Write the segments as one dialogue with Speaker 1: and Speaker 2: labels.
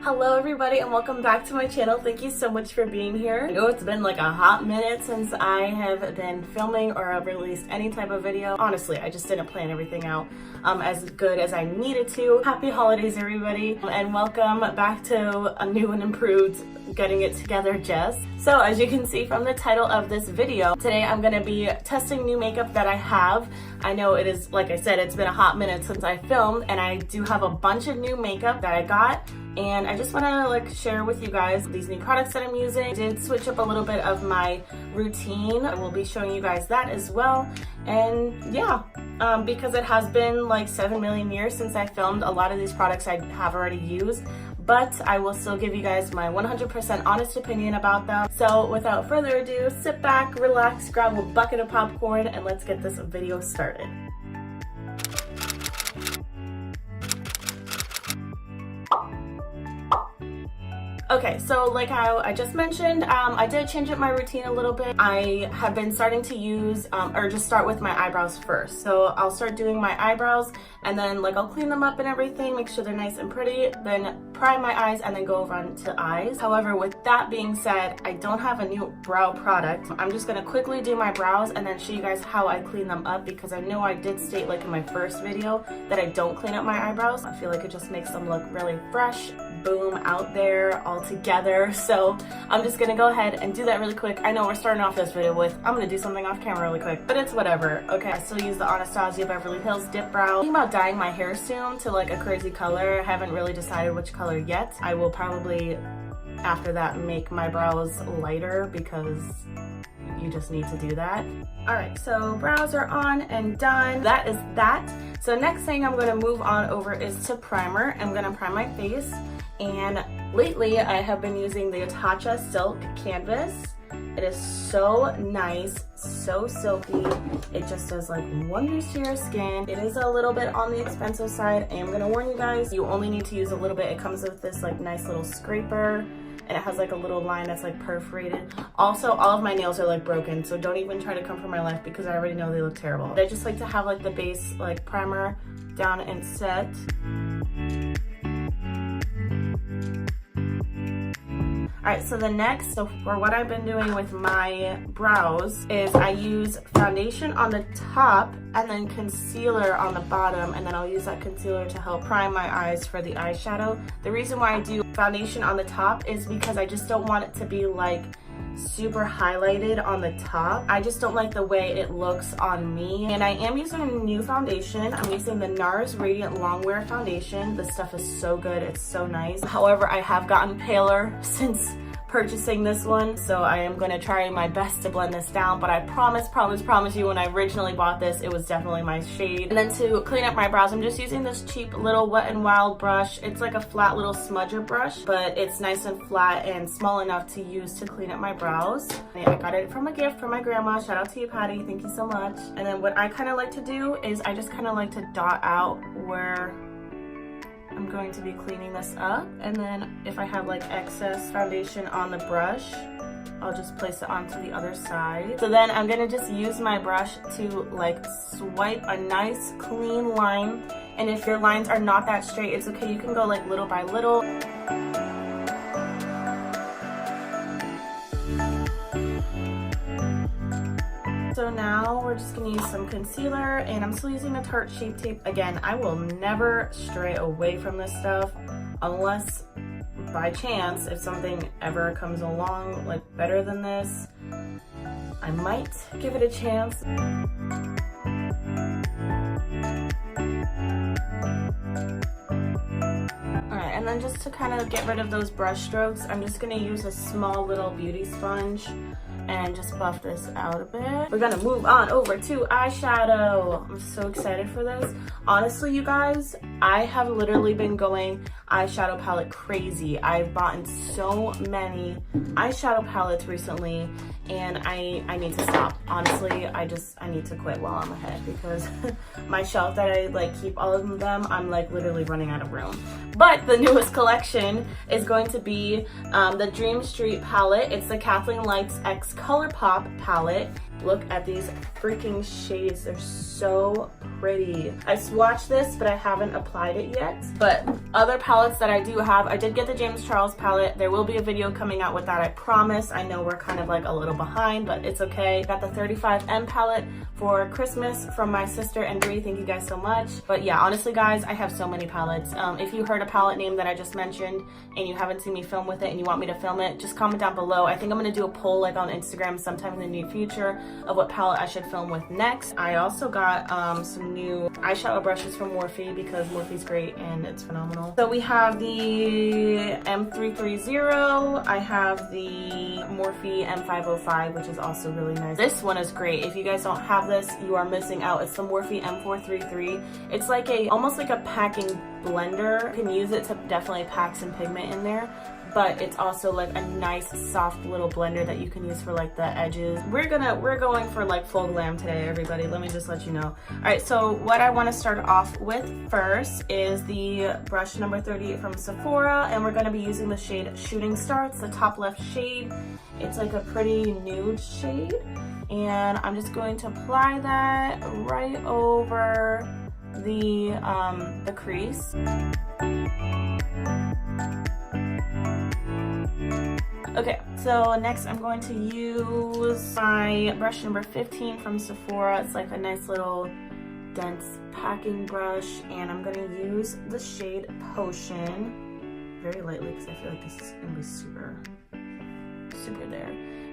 Speaker 1: Hello everybody and welcome back to my channel. Thank you so much for being here. I know it's been like a hot minute since I have been filming or released any type of video. Honestly, I just didn't plan everything out as good as I needed to. Happy holidays everybody and welcome back to a new and improved Getting It Together Jess. So as you can see from the title of this video, today I'm going to be testing new makeup that I have. I know it is, like I said, it's been a hot minute since I filmed and I do have a bunch of new makeup that I got. And I just want to share with you guys these new products that I'm using. I did switch up a little bit of my routine. I will be showing you guys that as well. And yeah, because it has been like 7 million years since I filmed, a lot of these products I have already used, but I will still give you guys my 100% honest opinion about them. So without further ado, sit back, relax, grab a bucket of popcorn, and let's get this video started. Okay, so like how I just mentioned, I did change up my routine a little bit. I have been starting to use, or just start with my eyebrows first. So I'll start doing my eyebrows and then I'll clean them up and everything, make sure they're nice and pretty, then prime my eyes and then go over on to eyes. However, with that being said, I don't have a new brow product. I'm just gonna quickly do my brows and then show you guys how I clean them up, because I know I did state in my first video that I don't clean up my eyebrows. I feel like it just makes them look really fresh, boom, out there, all together. So I'm just gonna go ahead and do that really quick. I know we're starting off this video with, I'm gonna do something off camera really quick, but it's whatever. Okay, I still use the Anastasia Beverly Hills Dip Brow. I'm thinking about dyeing my hair soon to a crazy color. I haven't really decided which color yet. I will probably, after that, make my brows lighter because you just need to do that. All right, so brows are on and done. That is that. So next thing I'm gonna move on over is to primer. I'm gonna prime my face. And lately I have been using the Tatcha Silk Canvas. It is so nice, so silky. It just does wonders to your skin. It is a little bit on the expensive side. I am gonna warn you guys, you only need to use a little bit. It comes with this nice little scraper, and it has a little line that's perforated. Also, all of my nails are broken, so don't even try to come for my life because I already know they look terrible. But I just like to have the base primer down and set. Alright, so the next, for what I've been doing with my brows is I use foundation on the top and then concealer on the bottom, and then I'll use that concealer to help prime my eyes for the eyeshadow. The reason why I do foundation on the top is because I just don't want it to be super highlighted on the top. I just don't like the way it looks on me. And I am using a new foundation. I'm using the NARS Radiant Longwear Foundation. This stuff is so good. It's so nice. However, I have gotten paler since purchasing this one, so I am going to try my best to blend this down, but I promise you, when I originally bought this, it was definitely my shade. And then to clean up my brows, I'm just using this cheap little Wet n Wild brush. It's a flat little smudger brush, but it's nice and flat and small enough to use to clean up my brows. And I got it from a gift from my grandma. Shout out to you, Patty. Thank you so much. And then what I kind of like to do is I just kind of like to dot out where I'm going to be cleaning this up, and then if I have excess foundation on the brush, I'll just place it onto the other side. So then I'm gonna just use my brush to swipe a nice clean line, and if your lines are not that straight, it's okay, you can go little by little. So now we're just gonna use some concealer, and I'm still using the Tarte Shape Tape. Again, I will never stray away from this stuff unless by chance, if something ever comes along better than this, I might give it a chance. Alright, and then just to kind of get rid of those brush strokes, I'm just gonna use a small little beauty sponge and just buff this out a bit. We're gonna move on over to eyeshadow. I'm so excited for this. Honestly, you guys, I have literally been going eyeshadow palette crazy. I've bought so many eyeshadow palettes recently, and I need to stop. Honestly, I need to quit while I'm ahead, because my shelf that I keep all of them, I'm literally running out of room. But the newest collection is going to be the Dream Street palette. It's the Kathleen Lights X Color Pop palette, Look at these freaking shades. They're so pretty. I swatched this, but I haven't applied it yet. But other palettes that I do have, I did get the James Charles palette. There will be a video coming out with that, I promise. I know we're kind of like a little behind, but it's okay. Got the 35M palette for Christmas from my sister and Brie. Thank you guys so much. But yeah, honestly guys, I have so many palettes. If you heard a palette name that I just mentioned and you haven't seen me film with it and you want me to film it, just comment down below. I think I'm gonna do a poll like on Instagram sometime in the near future of what palette I should film with next. I also got some new eyeshadow brushes from Morphe because Morphe's great and it's phenomenal. So we have the M330. I have the Morphe M505, which is also really nice. This one is great. If you guys don't have this, you are missing out. It's the Morphe M433. It's like almost like a packing blender. You can use it to definitely pack some pigment in there, but it's also like a nice soft little blender that you can use for like the edges. We're going for like full glam today, everybody. Let me just let you know. All right, so what I want to start off with first is the brush number 38 from Sephora, and we're going to be using the shade Shooting Star. It's the top left shade. It's like a pretty nude shade, and I'm just going to apply that right over the crease. Okay, so next I'm going to use my brush number 15 from Sephora. It's like a nice little dense packing brush, and I'm going to use the shade Potion very lightly because I feel like this is going to be super there.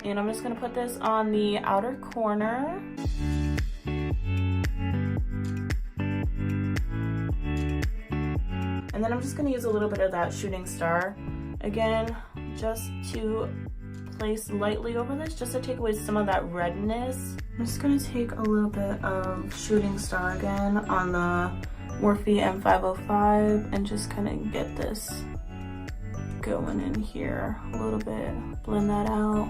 Speaker 1: And I'm just going to put this on the outer corner. And then I'm just going to use a little bit of that Shooting Star again, just to place lightly over this, just to take away some of that redness. I'm just going to take a little bit of Shooting Star again on the Morphe M505 and just kind of get this going in here a little bit, blend that out.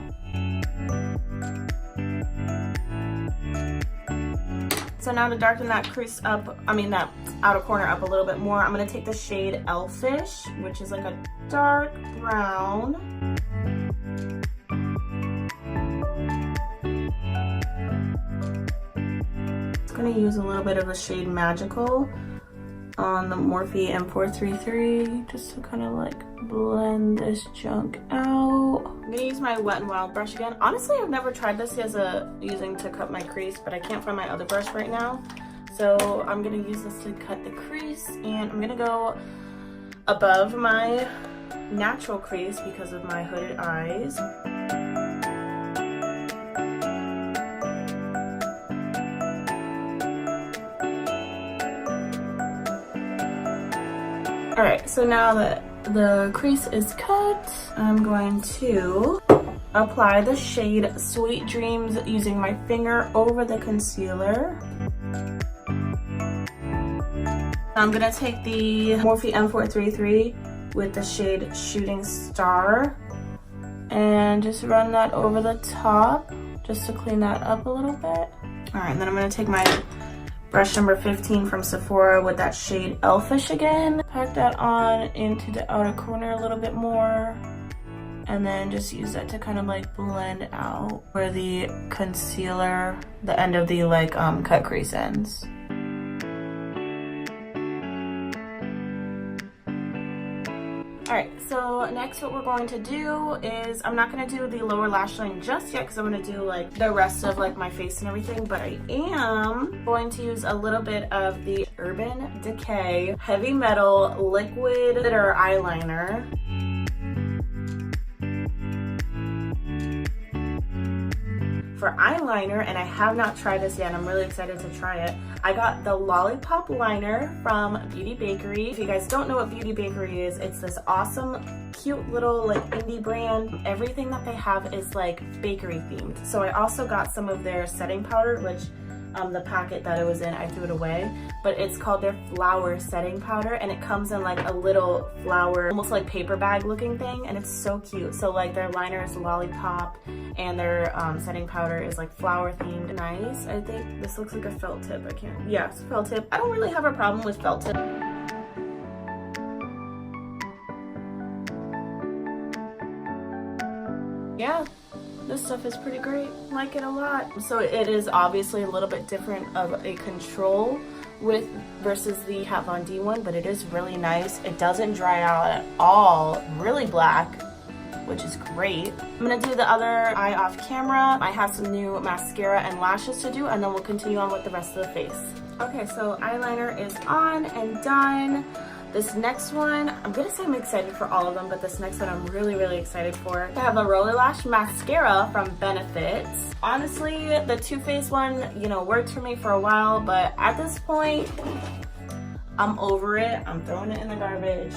Speaker 1: So now to darken that crease up, that outer corner up a little bit more, I'm going to take the shade Elfish, which is like a dark brown. I'm going to use a little bit of the shade Magical on the Morphe M433 just to kind of like blend this junk out. I'm going to use my Wet n Wild brush again. Honestly, I've never tried this using to cut my crease, but I can't find my other brush right now. So I'm going to use this to cut the crease, and I'm going to go above my natural crease because of my hooded eyes. Alright, so now that the crease is cut, I'm going to apply the shade Sweet Dreams using my finger over the concealer. I'm going to take the Morphe M433 with the shade Shooting Star and just run that over the top just to clean that up a little bit. Alright, and then I'm going to take my brush number 15 from Sephora with that shade Elfish again. Pack that on into the outer corner a little bit more, and then just use that to kind of like blend out where the concealer, the end of the like cut crease ends. Alright, so next what we're going to do is, I'm not going to do the lower lash line just yet because I'm going to do like the rest of like my face and everything, but I am going to use a little bit of the Urban Decay Heavy Metal Liquid Glitter Eyeliner. For eyeliner, and I have not tried this yet, and I'm really excited to try it, I got the Lollipop Liner from Beauty Bakery. If you guys don't know what Beauty Bakery is, it's this awesome, cute little like indie brand. Everything that they have is like bakery themed. So I also got some of their setting powder, which the packet that it was in, I threw it away, but it's called their Flower Setting Powder, and it comes in like a little flower, almost like paper bag looking thing, and it's so cute. So like their liner is lollipop, and their setting powder is like flower themed. Nice. I think this looks like a felt tip. Yeah, it's a felt tip. I don't really have a problem with felt tip. Yeah, this stuff is pretty great. I like it a lot. So it is obviously a little bit different of a control with versus the Kat Von D one, but it is really nice. It doesn't dry out at all. Really black, which is great. I'm gonna do the other eye off camera. I have some new mascara and lashes to do, and then we'll continue on with the rest of the face. Okay, so eyeliner is on and done. This next one, I'm gonna say I'm excited for all of them, but this next one I'm really, really excited for. I have a Roller Lash Mascara from Benefits. Honestly, the Too Faced one, you know, worked for me for a while, but at this point, I'm over it. I'm throwing it in the garbage.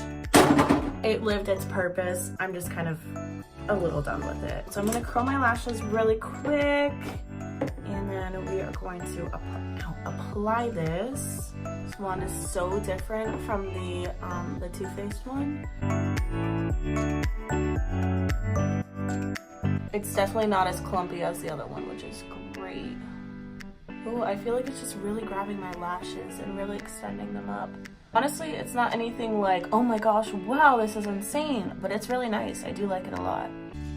Speaker 1: It lived its purpose. I'm just kind of a little done with it. So I'm gonna curl my lashes really quick, and then we are going to apply this. This one is so different from the Too Faced one. It's definitely not as clumpy as the other one, which is great. Oh, I feel like it's just really grabbing my lashes and really extending them up. Honestly, it's not anything like, oh my gosh, wow, this is insane, but it's really nice. I do like it a lot.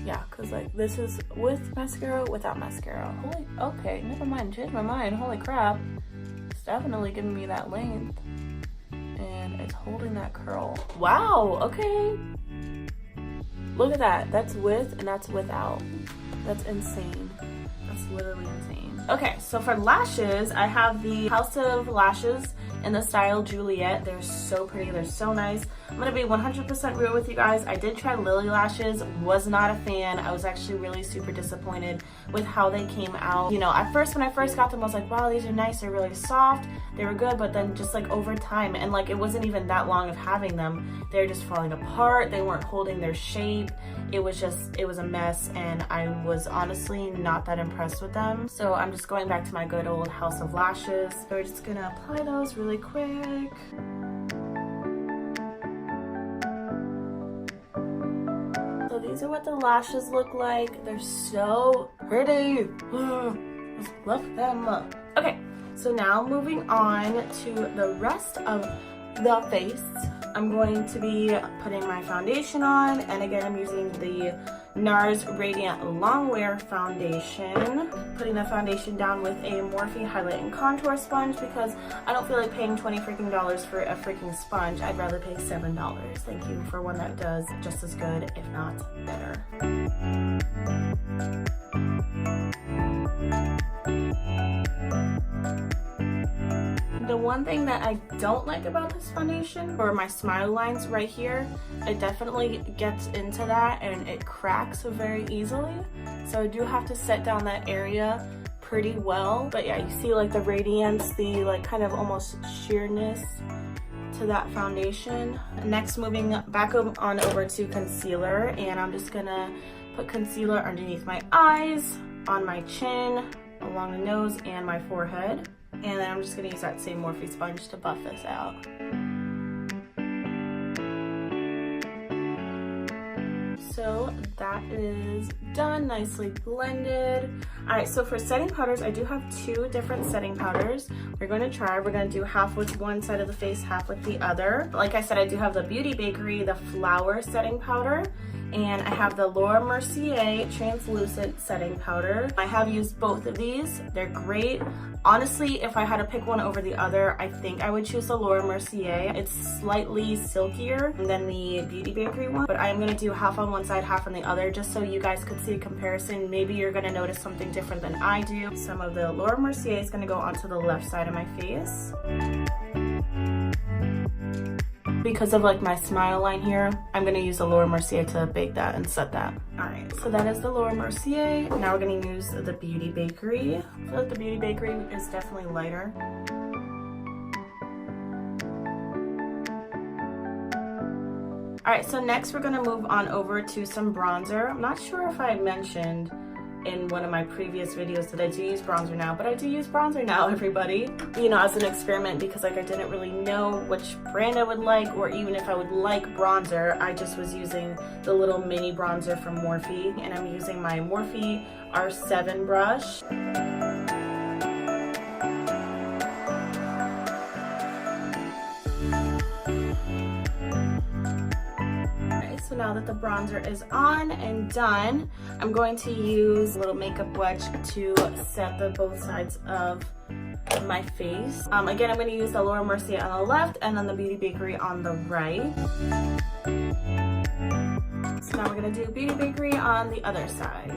Speaker 1: Yeah, because like this is with mascara, without mascara. Holy, okay, never mind, changed my mind. Holy crap. It's definitely giving me that length. And it's holding that curl. Wow, okay. Look at that. That's with and that's without. That's insane. That's literally insane. Okay, so for lashes, I have the House of Lashes in the style Juliet. They're so pretty, they're so nice. I'm gonna be 100% real with you guys. I did try Lily Lashes, was not a fan. I was actually really super disappointed with how they came out. You know, at first, when I first got them, I was like, wow, these are nice, they're really soft, they were good, but then just like over time, and like it wasn't even that long of having them, they're just falling apart, they weren't holding their shape. It was a mess, and I was honestly not that impressed with them. So I'm just going back to my good old House of Lashes. So we're just gonna apply those really quick. So these are what the lashes look like. They're so pretty. Just love them. Okay, so now moving on to the rest of the face. I'm going to be putting my foundation on, and again, I'm using the NARS Radiant Longwear Foundation. Putting the foundation down with a Morphe Highlight and Contour Sponge because I don't feel like paying $20 freaking for a freaking sponge. I'd rather pay $7. Thank you for one that does just as good, if not better. The one thing that I don't like about this foundation, or my smile lines right here, it definitely gets into that and it cracks very easily. So I do have to set down that area pretty well. But yeah, you see like the radiance, the like kind of almost sheerness to that foundation. Next, moving back on over to concealer, and I'm just gonna put concealer underneath my eyes, on my chin, along the nose, and my forehead. And then I'm just gonna use that same Morphe sponge to buff this out. So that is done, nicely blended. All right, so for setting powders, I do have two different setting powders. We're gonna do half with one side of the face, half with the other. Like I said, I do have the Beauty Bakery, the Flower setting powder, and I have the Laura Mercier translucent setting powder. I have used both of these. They're great. Honestly, if I had to pick one over the other, I think I would choose the Laura Mercier. It's slightly silkier than the Beauty Bakery one, but I'm gonna do half on one side, half on the other, just so you guys could see a comparison. Maybe you're gonna notice something different than I do. Some of the Laura Mercier is gonna go onto the left side of my face. Because of like my smile line here, I'm gonna use the Laura Mercier to bake that and set that. All right, so that is the Laura Mercier. Now we're gonna use the Beauty Bakery. I feel like the Beauty Bakery is definitely lighter. All right, so next we're gonna move on over to some bronzer. I'm not sure if I mentioned in one of my previous videos that I do use bronzer now, but I do use bronzer now, everybody. You know, as an experiment, because like I didn't really know which brand I would like, or even if I would like bronzer. I just was using the little mini bronzer from Morphe, and I'm using my Morphe R7 brush. So now now that the bronzer is on and done, I'm going to use a little makeup wedge to set the both sides of my face. Again, I'm going to use the Laura Mercier on the left and then the Beauty Bakery on the right. So now we're going to do Beauty Bakery on the other side.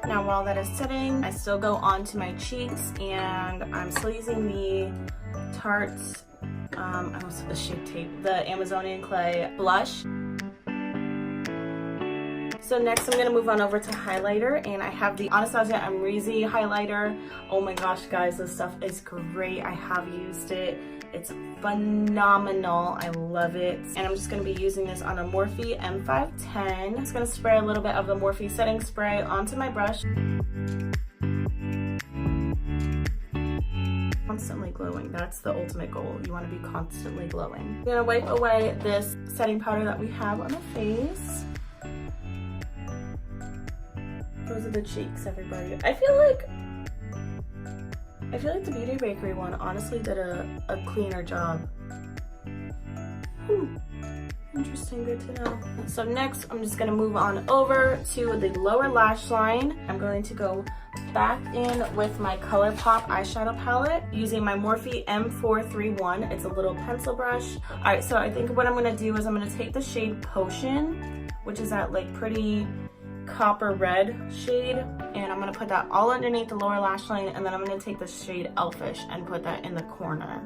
Speaker 1: Now while that is sitting, I still go onto my cheeks and I'm still using the Tarte, I almost said the Shape Tape, the Amazonian Clay blush. So next I'm going to move on over to highlighter, and I have the Anastasia Amrezy highlighter. Oh my gosh guys, this stuff is great. I have used it. It's phenomenal. I love it. And I'm just going to be using this on a Morphe M510. I'm just going to spray a little bit of the Morphe setting spray onto my brush. Constantly glowing. That's the ultimate goal. You want to be constantly glowing. I'm going to wipe away this setting powder that we have on the face. Those are the cheeks, everybody. I feel like the Beauty Bakery one honestly did a cleaner job. Interesting, good to know. So next, I'm just gonna move on over to the lower lash line. I'm going to go back in with my ColourPop eyeshadow palette using my Morphe M431. It's a little pencil brush. All right, so I think what I'm gonna do is I'm gonna take the shade Potion, which is that like pretty copper red shade, and I'm gonna put that all underneath the lower lash line, and then I'm gonna take the shade Elfish and put that in the corner.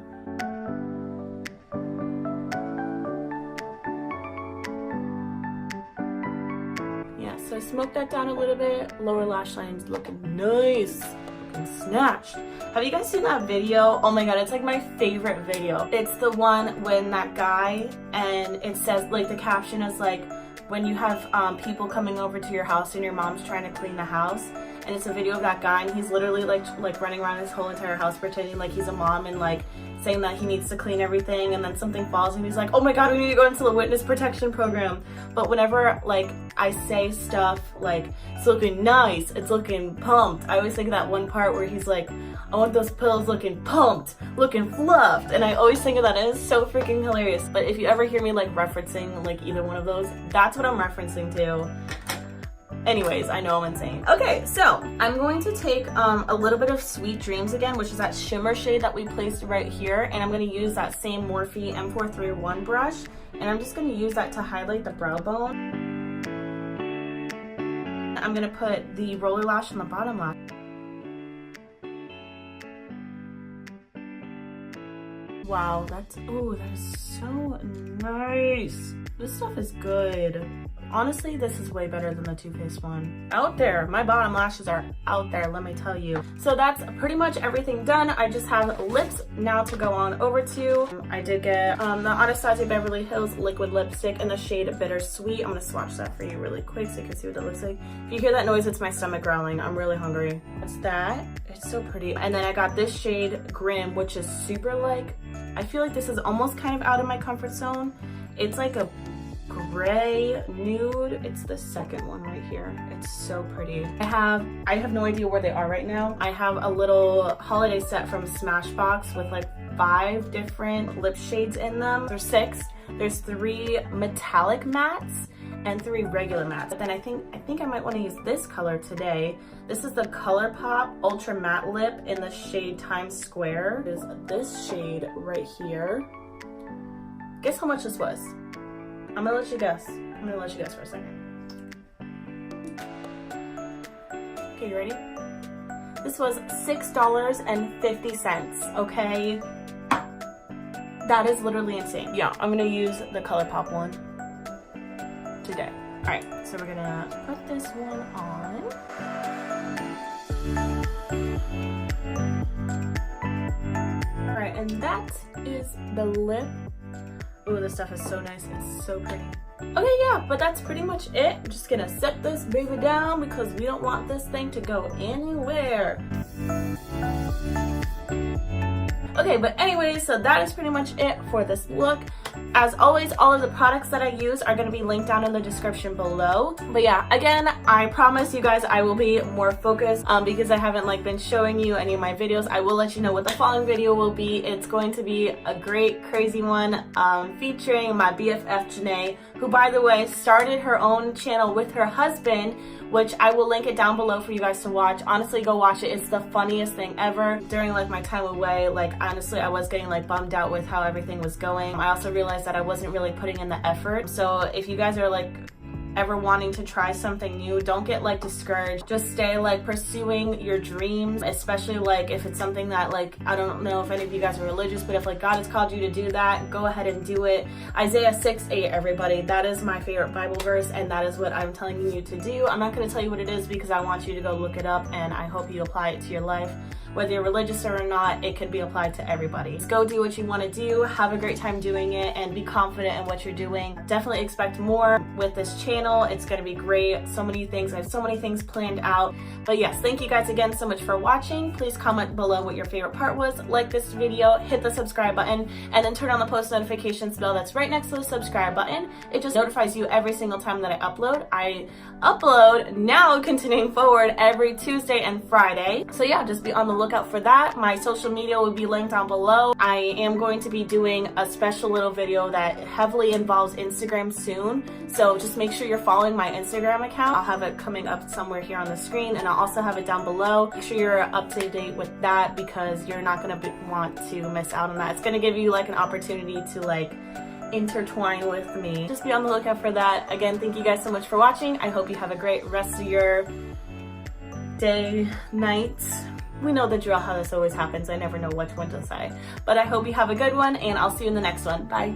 Speaker 1: Yeah, so I smoked that down a little bit. Lower lash line's looking nice, looking snatched. Have you guys seen that video? Oh my god, it's like my favorite video. It's the one when that guy, and it says like the caption is like, when you have people coming over to your house and your mom's trying to clean the house, and it's a video of that guy and he's literally like running around his whole entire house pretending like he's a mom and like saying that he needs to clean everything, and then something falls and he's like, oh my god, we need to go into the witness protection program. But whenever like I say stuff like it's looking nice, it's looking pumped, I always think of that one part where he's like, I want those pillows looking pumped, looking fluffed, and I always think of that. It is so freaking hilarious. But if you ever hear me like referencing like either one of those, that's what I'm referencing to. Anyways, I know I'm insane. Okay, so I'm going to take a little bit of Sweet Dreams again, which is that shimmer shade that we placed right here, and I'm going to use that same Morphe M431 brush, and I'm just going to use that to highlight the brow bone. I'm going to put the roller lash on the bottom lash. Wow, that is so nice. This stuff is good. Honestly, this is way better than the Too Faced one. Out there, my bottom lashes are out there, let me tell you. So that's pretty much everything done. I just have lips now to go on over to. I did get the Anastasia Beverly Hills liquid lipstick in the shade Bittersweet. I'm gonna swatch that for you really quick so you can see what it looks like. If you hear that noise, it's my stomach growling. I'm really hungry. That's that. It's so pretty. And then I got this shade Grim, which is super like, I feel like this is almost kind of out of my comfort zone. It's like a gray nude. It's the second one right here. It's so pretty. I have no idea where they are right now. I have a little holiday set from Smashbox with like 5 different lip shades in them. There's 6. There's 3 metallic mattes and 3 regular mattes. But then I think I might want to use this color today. This is the ColourPop Ultra Matte Lip in the shade Times Square. There's this shade right here. Guess how much this was? I'm gonna let you guess. I'm gonna let you guess for a second. Okay, you ready? This was $6.50, okay? That is literally insane. Yeah, I'm gonna use the ColourPop one today. All right, so we're gonna put this one on. All right, and that is the lip. Ooh, this stuff is so nice. It's so pretty. Okay, yeah, but that's pretty much it. I'm just gonna set this baby down because we don't want this thing to go anywhere. Okay, but anyways, so that is pretty much it for this look. As always, all of the products that I use are going to be linked down in the description below. But yeah, again, I promise you guys I will be more focused because I haven't like been showing you any of my videos. I will let you know what the following video will be. It's going to be a great crazy one featuring my BFF Janae, who by the way started her own channel with her husband, which I will link it down below for you guys to watch. Honestly, go watch it. It's the funniest thing ever. During like my time away, like honestly, I was getting like bummed out with how everything was going. I also realized that I wasn't really putting in the effort. So if you guys are like ever wanting to try something new, don't get like discouraged. Just stay like pursuing your dreams, especially like if it's something that like, I don't know if any of you guys are religious, but if like God has called you to do that, go ahead and do it. Isaiah 6:8, everybody, that is my favorite Bible verse, and that is what I'm telling you to do. I'm not going to tell you what it is because I want you to go look it up, and I hope you apply it to your life. Whether you're religious or not, it can be applied to everybody. Just go do what you want to do, have a great time doing it, and be confident in what you're doing. Definitely expect more with this channel. It's going to be great. So many things. I have so many things planned out. But yes, thank you guys again so much for watching. Please comment below what your favorite part was. Like this video, hit the subscribe button, and then turn on the post notifications bell that's right next to the subscribe button. It just notifies you every single time that I upload. I upload now continuing forward every Tuesday and Friday. So yeah, just be on the lookout for that. My social media will be linked down below. I am going to be doing a special little video that heavily involves Instagram soon. So just make sure you're following my Instagram account. I'll have it coming up somewhere here on the screen, and I'll also have it down below. Make sure you're up to date with that because you're not going to want to miss out on that. It's going to give you like an opportunity to like intertwine with me. Just be on the lookout for that. Again, thank you guys so much for watching. I hope you have a great rest of your day, night. We know the drill, how this always happens. I never know which one to say. But I hope you have a good one, and I'll see you in the next one. Bye.